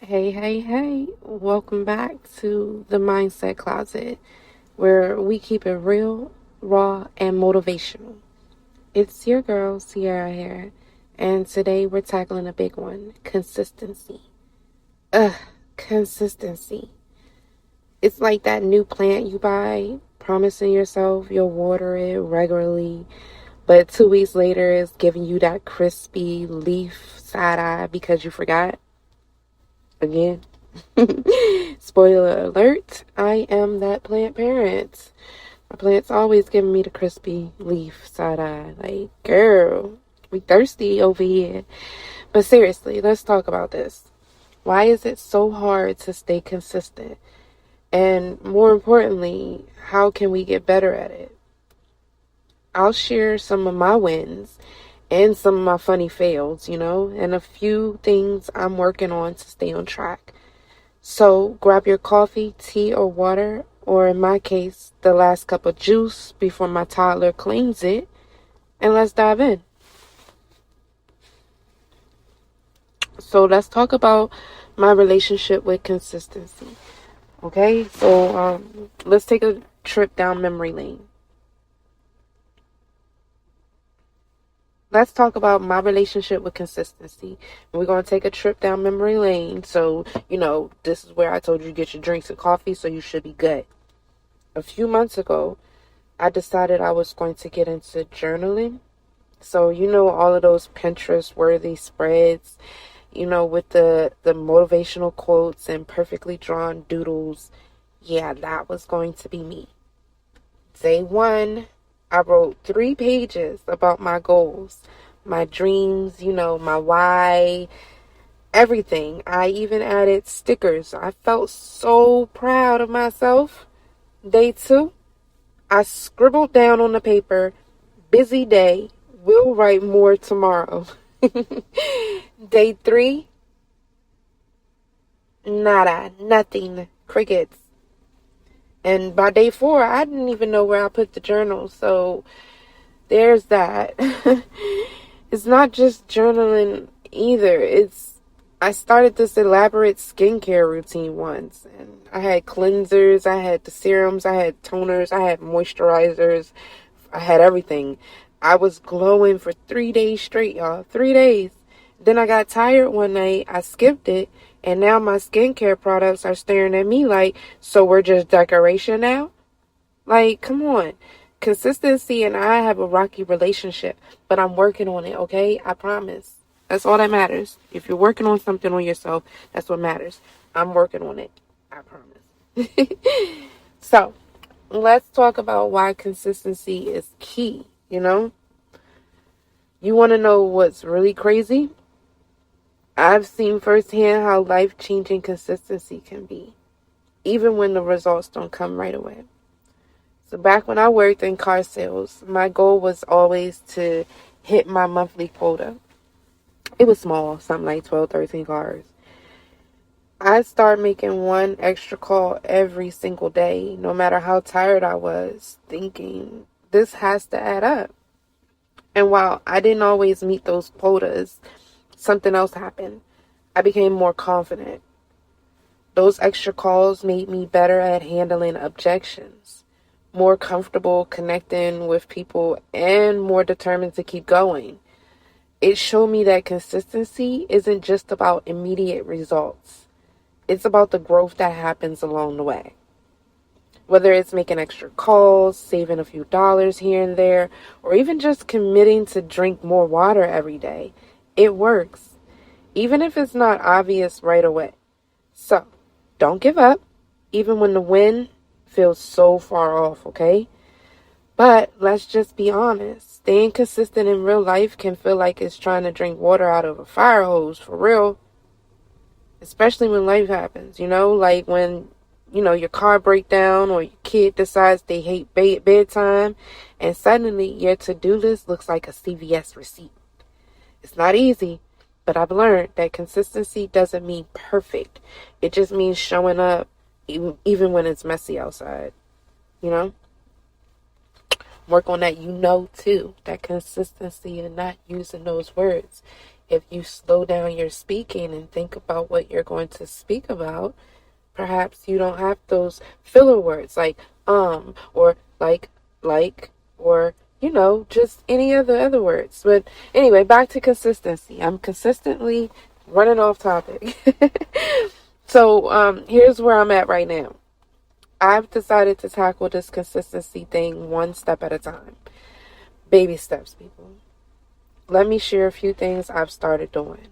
Hey, hey, hey. Welcome back to the Mindset Closet, where we keep it real, raw, and motivational. It's your girl, Sierra here, and today we're tackling a big one: consistency. Ugh, consistency. It's like that new plant you buy, promising yourself you'll water it regularly, but 2 weeks later it's giving you that crispy leaf side eye because you forgot again. Spoiler alert, I am that plant parent. My plant's always giving me the crispy leaf side eye. Like, girl, we thirsty over here. But seriously, let's talk about this. Why is it so hard to stay consistent? And more importantly, how can we get better at it? I'll share some of my wins and some of my funny fails, and a few things I'm working on to stay on track. So grab your coffee, tea, or water, or in my case, the last cup of juice before my toddler claims it, and let's dive in. So let's talk about my relationship with consistency. Okay, so let's take a trip down memory lane. Let's talk about my relationship with consistency. And we're going to take a trip down memory lane. So, this is where I told you to get your drinks and coffee, so you should be good. A few months ago, I decided I was going to get into journaling. So, all of those Pinterest worthy spreads, with the motivational quotes and perfectly drawn doodles. Yeah, that was going to be me. Day one, I wrote 3 pages about my goals, my dreams, my why, everything. I even added stickers. I felt so proud of myself. Day two, I scribbled down on the paper, busy day, will write more tomorrow. Day three, nada, nothing, crickets. And by day 4, I didn't even know where I put the journal. So there's that. It's not just journaling either. I started this elaborate skincare routine once. And I had cleansers, I had the serums, I had toners, I had moisturizers. I had everything. I was glowing for 3 days straight, y'all. 3 days. Then I got tired one night. I skipped it. And now my skincare products are staring at me like, so we're just decoration now? Like, come on. Consistency and I have a rocky relationship, but I'm working on it, okay? I promise. That's all that matters. If you're working on something on yourself, that's what matters. I'm working on it. I promise. So, let's talk about why consistency is key, You want to know what's really crazy? I've seen firsthand how life-changing consistency can be, even when the results don't come right away. So back when I worked in car sales, my goal was always to hit my monthly quota. It was small, something like 12, 13 cars. I'd start making one extra call every single day, no matter how tired I was, thinking, this has to add up. And while I didn't always meet those quotas, something else happened. I became more confident. Those extra calls made me better at handling objections, more comfortable connecting with people, and more determined to keep going. It showed me that consistency isn't just about immediate results. It's about the growth that happens along the way. Whether it's making extra calls, saving a few dollars here and there, or even just committing to drink more water every day, it works, even if it's not obvious right away. So, don't give up, even when the win feels so far off, okay? But let's just be honest. Staying consistent in real life can feel like it's trying to drink water out of a fire hose, for real. Especially when life happens, like when, your car breaks down or your kid decides they hate bedtime, and suddenly your to-do list looks like a CVS receipt. It's not easy, but I've learned that consistency doesn't mean perfect. It just means showing up even when it's messy outside, Work on that, too. That consistency and not using those words. If you slow down your speaking and think about what you're going to speak about, perhaps you don't have those filler words like or like or just any of the other words. But anyway, back to consistency. I'm consistently running off topic. So here's where I'm at right now. I've decided to tackle this consistency thing one step at a time. Baby steps, people. Let me share a few things I've started doing.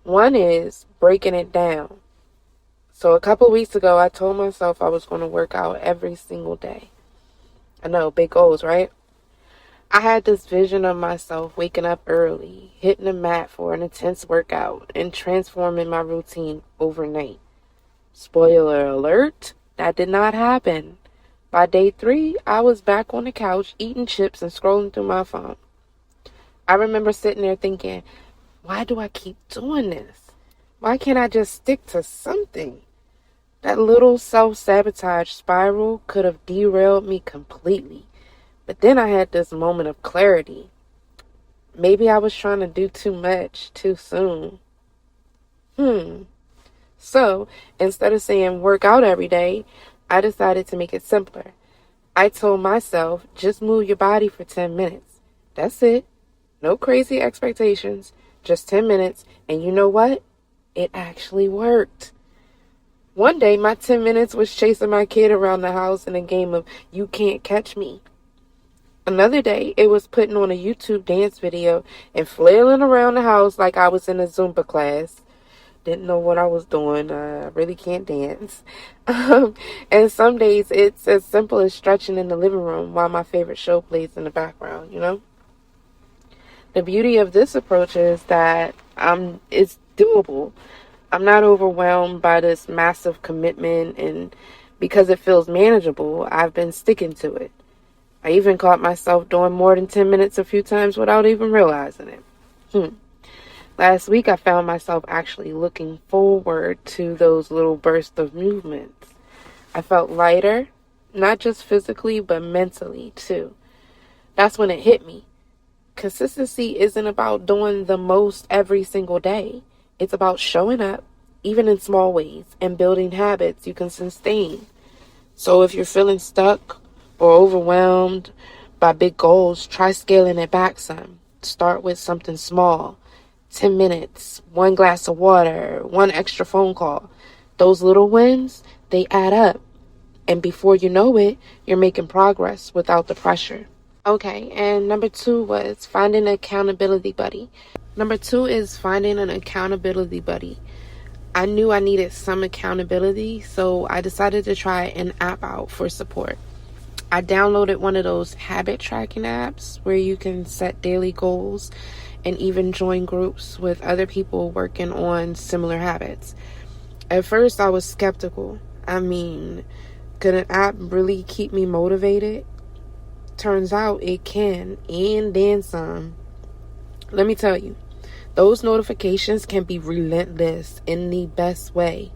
One is breaking it down. So a couple weeks ago, I told myself I was going to work out every single day. I know, big goals, right? I had this vision of myself waking up early, hitting the mat for an intense workout, and transforming my routine overnight. Spoiler alert, that did not happen. By day 3, I was back on the couch eating chips and scrolling through my phone. I remember sitting there thinking, why do I keep doing this? Why can't I just stick to something? That little self-sabotage spiral could have derailed me completely. But then I had this moment of clarity. Maybe I was trying to do too much too soon. So, instead of saying work out every day, I decided to make it simpler. I told myself, just move your body for 10 minutes. That's it. No crazy expectations. Just 10 minutes. And you know what? It actually worked. One day, my 10 minutes was chasing my kid around the house in a game of You Can't Catch Me. Another day, it was putting on a YouTube dance video and flailing around the house like I was in a Zumba class. Didn't know what I was doing. I really can't dance. And some days, it's as simple as stretching in the living room while my favorite show plays in the background, The beauty of this approach is that it's doable. I'm not overwhelmed by this massive commitment, and because it feels manageable, I've been sticking to it. I even caught myself doing more than 10 minutes a few times without even realizing it. Last week, I found myself actually looking forward to those little bursts of movements. I felt lighter, not just physically, but mentally too. That's when it hit me. Consistency isn't about doing the most every single day. It's about showing up, even in small ways, and building habits you can sustain. So if you're feeling stuck or overwhelmed by big goals, try scaling it back some. Start with something small. 10 minutes, 1 glass of water, 1 extra phone call. Those little wins, they add up. And before you know it, you're making progress without the pressure. Okay, and number 2 was finding an accountability buddy. Number 2 is finding an accountability buddy. I knew I needed some accountability, so I decided to try an app out for support. I downloaded one of those habit tracking apps where you can set daily goals and even join groups with other people working on similar habits. At first, I was skeptical. Could an app really keep me motivated? Turns out it can, and then some. Let me tell you, those notifications can be relentless in the best way.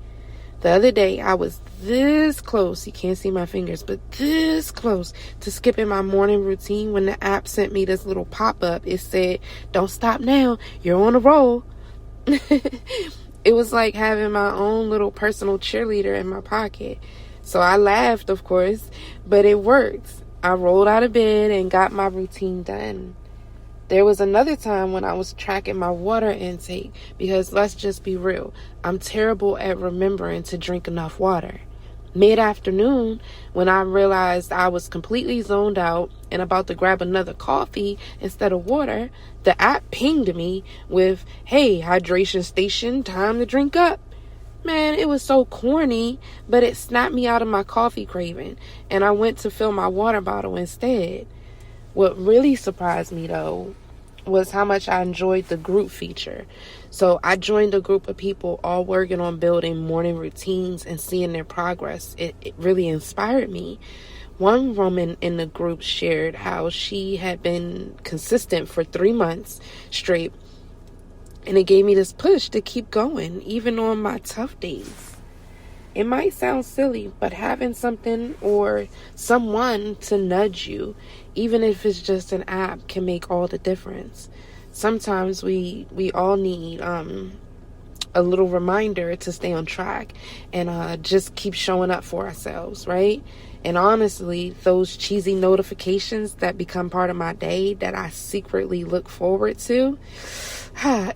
The other day, I was this close, you can't see my fingers, but this close to skipping my morning routine when the app sent me this little pop-up. It said, don't stop now, you're on a roll. It was like having my own little personal cheerleader in my pocket. So I laughed, of course, but it worked. I rolled out of bed and got my routine done. There was another time when I was tracking my water intake because let's just be real, I'm terrible at remembering to drink enough water. Mid-afternoon, when I realized I was completely zoned out and about to grab another coffee instead of water, the app pinged me with, hey, hydration station, time to drink up. Man, it was so corny, but it snapped me out of my coffee craving, and I went to fill my water bottle instead. What really surprised me, though, was how much I enjoyed the group feature. So I joined a group of people all working on building morning routines and seeing their progress. It really inspired me. One woman in the group shared how she had been consistent for 3 months straight, and it gave me this push to keep going, even on my tough days. It might sound silly, but having something or someone to nudge you, even if it's just an app, can make all the difference. sometimes we all need a little reminder to stay on track and just keep showing up for ourselves, right? And honestly, those cheesy notifications that become part of my day that I secretly look forward to,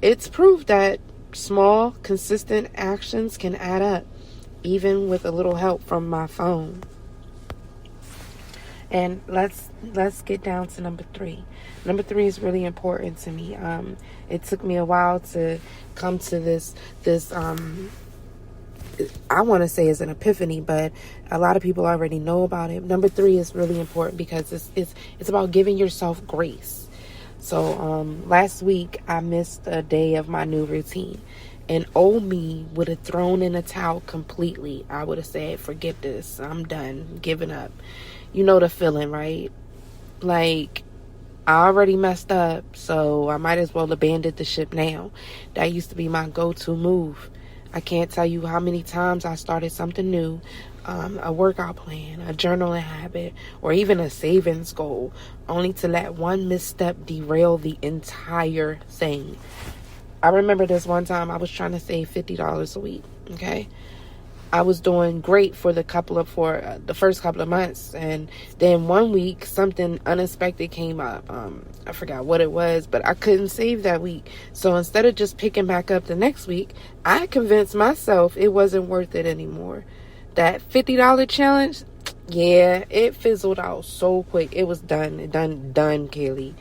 it's proof that small, consistent actions can add up, even with a little help from my phone. And let's get down to number 3. Number 3 is really important to me. It took me a while to come to this I want to say is an epiphany, but a lot of people already know about it. Number 3 is really important because it's about giving yourself grace. So last week I missed a day of my new routine, and old me would have thrown in a towel completely. I would have said, forget this, I'm done, giving up. You know the feeling, right? Like, I already messed up, so I might as well abandon the ship now. That used to be my go-to move. I can't tell you how many times I started something new, a workout plan, a journaling habit, or even a savings goal, only to let one misstep derail the entire thing. I remember this one time I was trying to save $50 a week, okay? I was doing great for the first couple of months, and then one week something unexpected came up. I forgot what it was, but I couldn't save that week. So instead of just picking back up the next week, I convinced myself it wasn't worth it anymore. That $50 challenge, yeah, it fizzled out so quick. It was done, Kaylee.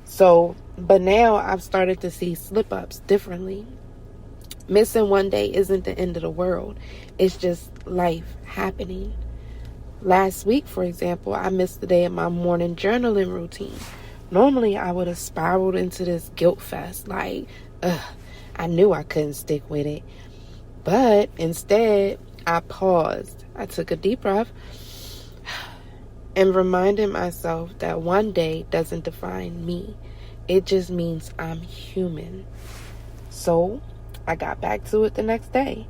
So, but now I've started to see slip-ups differently. Missing one day isn't the end of the world. It's just life happening. Last week, for example, I missed the day of my morning journaling routine. Normally, I would have spiraled into this guilt fest. Like, I knew I couldn't stick with it. But instead, I paused. I took a deep breath and reminded myself that one day doesn't define me. It just means I'm human. So, I got back to it the next day.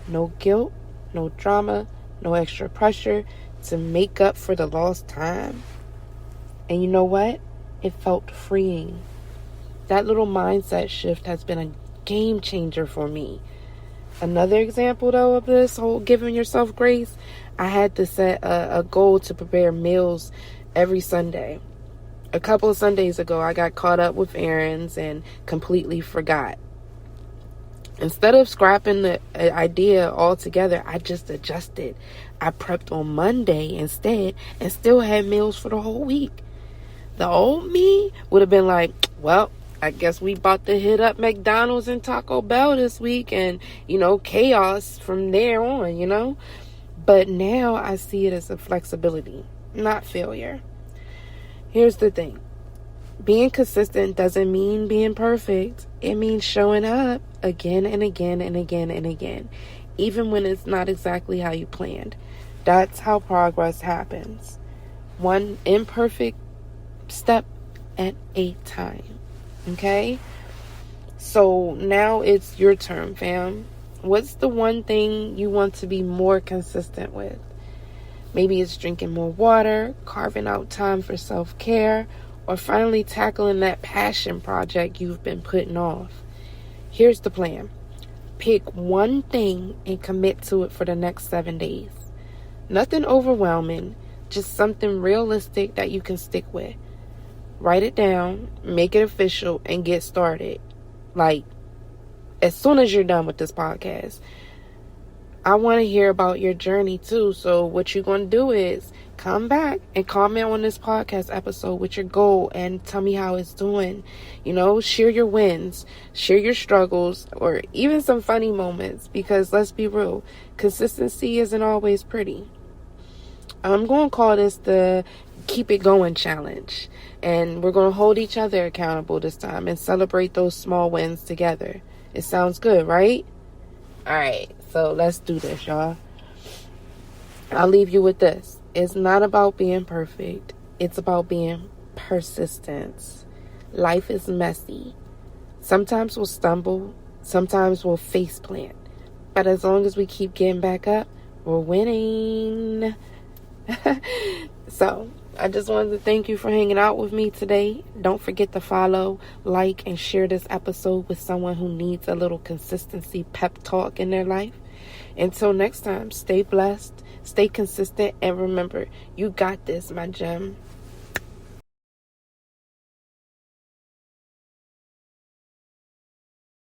No guilt, no drama, no extra pressure to make up for the lost time. And you know what? It felt freeing. That little mindset shift has been a game changer for me. Another example, though, of this whole giving yourself grace, I had to set a goal to prepare meals every Sunday. A couple of Sundays ago, I got caught up with errands and completely forgot. Instead of scrapping the idea altogether, I just adjusted. I prepped on Monday instead and still had meals for the whole week. The old me would have been like, well, I guess we about to hit up McDonald's and Taco Bell this week and, chaos from there on, But now I see it as a flexibility, not failure. Here's the thing. Being consistent doesn't mean being perfect. It means showing up again and again and again and again, even when it's not exactly how you planned. That's how progress happens. One imperfect step at a time. Okay? So now it's your turn, fam. What's the one thing you want to be more consistent with? Maybe it's drinking more water, carving out time for self-care, or finally tackling that passion project you've been putting off. Here's the plan. Pick one thing and commit to it for the next 7 days. Nothing overwhelming, just something realistic that you can stick with. Write it down, make it official, and get started. Like, as soon as you're done with this podcast. I want to hear about your journey too. So what you're going to do is come back and comment on this podcast episode with your goal and tell me how it's doing. Share your wins, share your struggles, or even some funny moments, because let's be real, consistency isn't always pretty. I'm going to call this the Keep It Going Challenge, and we're going to hold each other accountable this time and celebrate those small wins together. It sounds good, right? All right, so let's do this, y'all. I'll leave you with this. It's not about being perfect. It's about being persistent. Life is messy. Sometimes we'll stumble. Sometimes we'll face plant. But as long as we keep getting back up, we're winning. So, I just wanted to thank you for hanging out with me today. Don't forget to follow, like, and share this episode with someone who needs a little consistency pep talk in their life. Until next time, stay blessed, stay consistent, and remember, you got this, my gem.